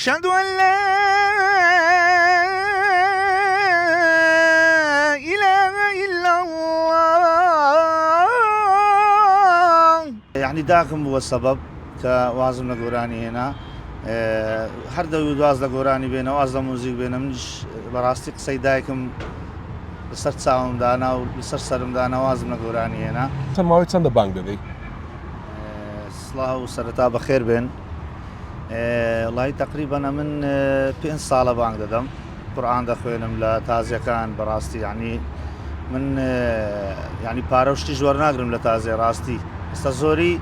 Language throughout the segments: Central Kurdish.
أشهد أن لا إله إلا الله. يعني داكم هو السبب كوازم لقوراني هنا هەر دەوی دواز لە گۆرانی بێنە واز لە موزیک بێنە منیش بەڕاستی قسەی دایکم لەسەر چاومدانا و لەسەر سەرمدانا وازم لە گۆرانی هێنا. چەند ماوەی چەندە بانگ دەدەی؟ سڵاو و سەرەتا بەخێر بێن. وڵی تقریبەنە من 5 ساڵە بانگ دەدەم، قورئان دەخوێنم لە تازیەکان بەڕاستی، یعنی من یعنی پارە و شتیش وەرناگرم لە تازیە ڕاستی. ئێستا زۆری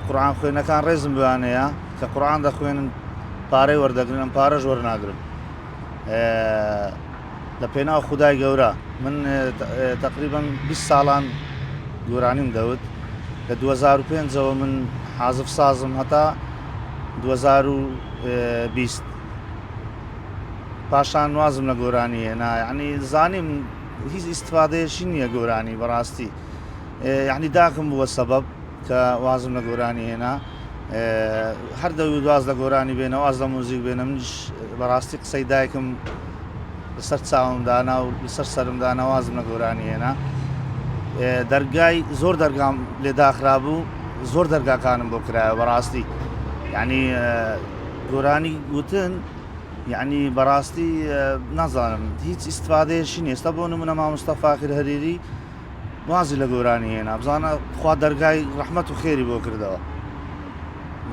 قورئان خوێنەکان ڕێزم بوانەیە کە قورئان دەخوێنن پارەی وەردەگرن، ئەم پارەش وەرناگرم لە پێناو خودای گەورە. من تقریبا 20 ساڵان گۆرانیم دەوت، لە 2005ەوە من حازف سازم هەتا 2020 پاشان وازم لە گۆرانی هێنا. یعنی زانیم هیچ ئیسیفادەیەشی نییە گۆرانی بەڕاستی، یعنی داکم بووە سەبەب کە وازم لە گۆرانی هێنا. هەر دەوی دواز لە گۆرانی بێنە واز لە موزیک بێنە منیش بەڕاستی قسەی دایکم لەسەر چاومدانا و لەسەر سەرمدانا وازم لە گۆرانی هێنا. دەرگای زۆر دەرگام لێ داخرا بوو، زۆر دەرگاکانم بۆ کرایە بەڕاستی، یعنی گۆرانی گوتن یعنی بەڕاستی نازانم هیچ ئیسیفادەیەشی نیە. ئێستا بۆ نمونە مامۆستا فاخر هەریری وازی لە گۆرانی هێنا، بزانە خوا دەرگای ڕەحمەت و خێری بۆ کردەوە.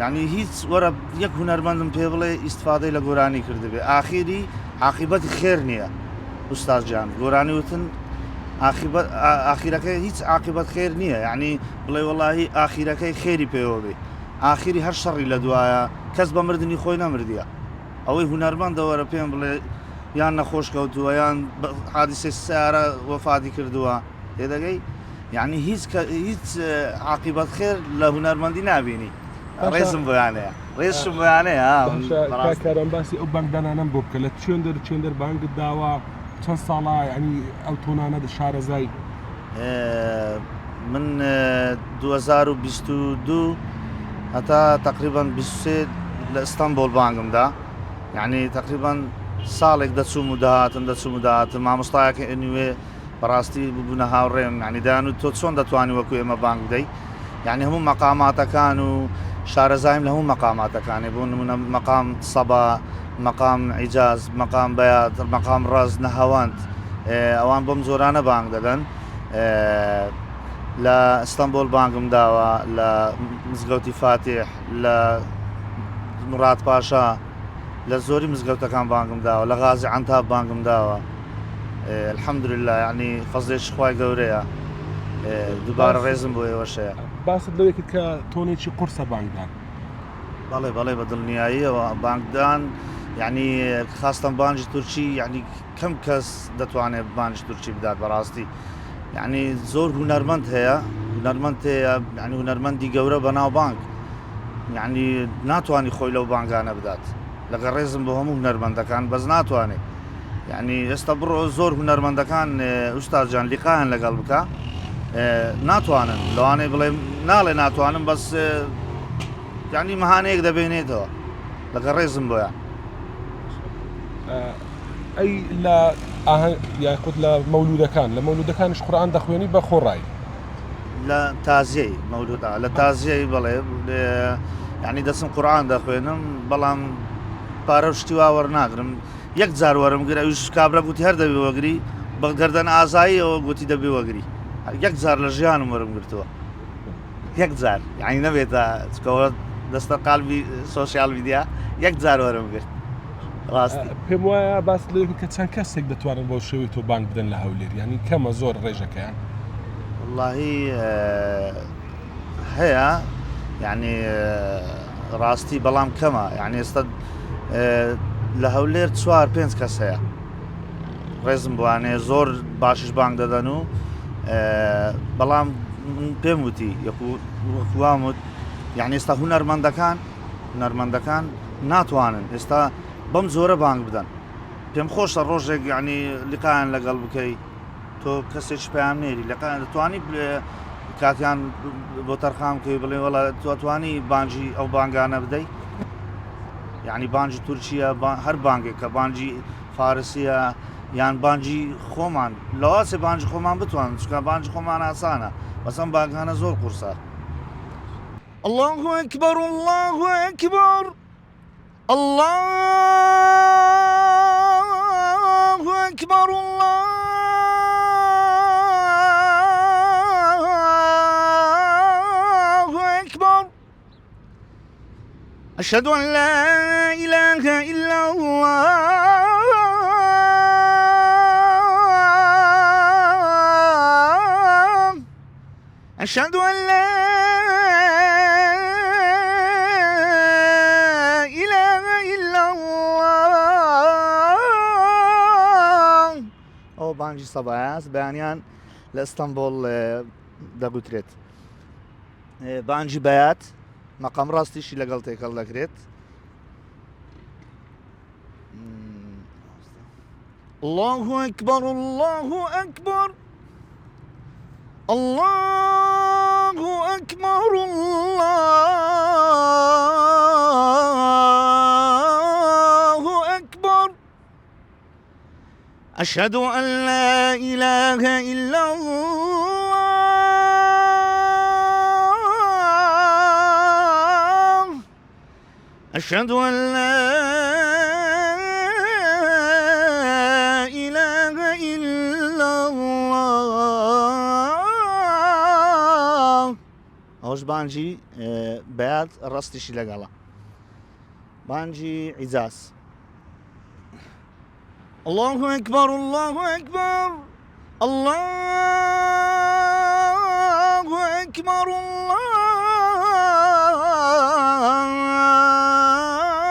یعنی هیچ وەرە یەک هونەرمەندم پێ بڵێ ئیسیفادەی لە گۆرانی کردبێ ئاخیری عاقیبەتی خێر نییە. ئوستاز جان گۆرانی وتن ئاخیرەکەی هیچ عاقیبەت خێر نییە، یعنی بڵێ وەڵاهی ئاخیرەکەی خێری پێوە بێ، ئاخیری هەر شەڕی لە دوایە، کەس بە مردنی خۆی نەمردیە. ئەوەی هونەرمەندە وەرە پێم بڵێ یان نەخۆش کەوتووە یان حادیسەی سیارە وەفاتی کردووە، تێدەگەی یعنی هیچ عاقیبەت خێر لە هونەرمەندی نابینی. ڕێزم بۆیانەیە، ڕێزشم بۆیانەیە. کارم باسی ئەو بانگدانانم بۆ بکە لە چێندەر بانگت داوە چەند ساڵە، ینی ئەو تۆنانە شارەزای؟ من 2022 هەتا تقریبا 23 لە ئیستانبول بانگمدا، یعنی تقریبا ساڵێک دەچوم و داهاتم مامۆستایەکە ئەنوێ بەڕاستی ببوونە هاوڕێم، یعنی دایان و تۆ چۆن دەتوانی وەکو ئێمە بانگ بدەی، یعنی هەموو مەقاماتەکان و شارەزایم لە هەموو مەقاماتەکانی بوون، نمونە مەقام سەبا، مەقام عیجاز، مەقام بەیات، مەقام ڕەز، نەهەوەند، ئەوان بۆم زۆرانە بانگ دەدەن. لە ئیستانبول بانگم داوە، لە مزگەوتی فاتح، لە مراد پاشا، لە زۆری مزگەوتەکان بانگم داوە، لە غازی عەنتاب بانگم داوە. الحەمدولله یعنی فەزلێکی خوای گەورەیە، دووبارە ڕێزم بۆ ئێوەشەیە. باست لەوێکت کە تۆنێکی قورسە بانگدان؟ بەڵێ بە دڵنیاییەوە بانگدان، یعنی خاستەن بانجی تورکی، یعنی کەم کەس دەتوانێت بانجی تورکی بدات بەڕاستی، یعنی زۆر هونەرمەند هەیە، یعنی هونەرمەندی گەورە بەناو بانگ، یعنی ناتوانانی خۆی لەو بانگانە بدات. لەگە ڕێزم بۆ هەموو هونەرمەندەکان بەس ناتوانێت، یعنی ئێستا بڕۆ زۆر هونەرمەندەکان ئوستاز جان لیقایان لەگەڵ بکە ناتوانن، لەوانەیە بڵێ ناڵێ ناتوانم، بەس یعنی مەهانەیەک دەبێنێتەوە لەگە ڕێزم بۆیان. ئەی لە یاخود لە مەولودەکانش قورئان دەخوێنی بە خۆڕایی؟ لە تازیەی مەولودا، لە تازیەی بڵێ یعنی دەچم قورئان دەخوێنم، بەڵام پارە و شتی وا وەرناگرم. یەک جار وەرم گرە، ئەویش کابرا گوتی هەر دەبێ وەگری، بە گەردەن ئازاییەوە گوتی دەبێ وەگری. یەک جار لە ژیانم وەرم گرتووە، یەک جار، یعنی نەبێتە چکەوە دەستە قالبی سۆشیال میدیا، یەک جار وەرم گرت. ڕاستی پێم وایە باس لەوێت کە چەند کەسێک دەتوانن بۆ شێوەی تۆ بانگ بدەن لە هەولێر، یعنی کەمە زۆر ڕێژەکەیان؟ واللهی هەیە، یعنی ڕاستی بەڵام کەمە، یعنی ئێستا لە هەولێر 4-5 کەس هەیە ڕێزم بوانێ زۆر باشیش بانگ دەدەن و بەڵام پێم وتی وەکوواموت، یعنی ئێستا هونەرمەندەکان ناتوانن ئێستا بەم زۆرە بانگ بدەن. پێم خۆشە ڕۆژێک یعنی لیقایان لەگەڵ بکەی، تۆ کەسێکی پێیان نێری لەقایان دەتوانی کاتیان بۆ تەرخام بکەی بڵێ وەڵا توانی بانجی ئەو بانگانە بدەی، یعنی بانجی تورکیا هەر بانگێک کە بانجی فارسیە یان بانجی خۆمان لەواسێ بانجی خۆمان بتوانن چکە بانجی خۆمان ئاسانە بەسەم باگانە زۆر قورسە الله أكبر الله أكبر الله أكبر الله أكبر أشهد أن لا إله إلا الله أشهد أن لا إله إلا الله أو بانجي صباياس بيانيان لإسطنبول دەگوترێت بانجی بەیات مەقام ڕاستیشی لەگەڵ تێکەڵ دەکرێت الله أكبر الله أكبر الله أكبر الله أكبر أشهد أن لا إله إلا الله أشهد أن لا إله إلا الله أوش بانجي بيات رستشي لقالا بانجي عزاز الله أكبر الله أكبر الله أكبر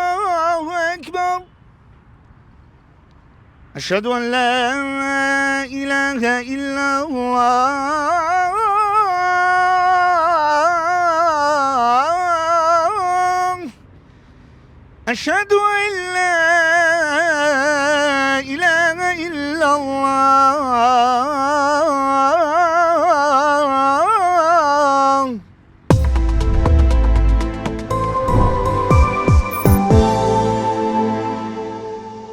الله أكبر أشهد أن لا إله إلا الله أشهد أن لا إله إلا الله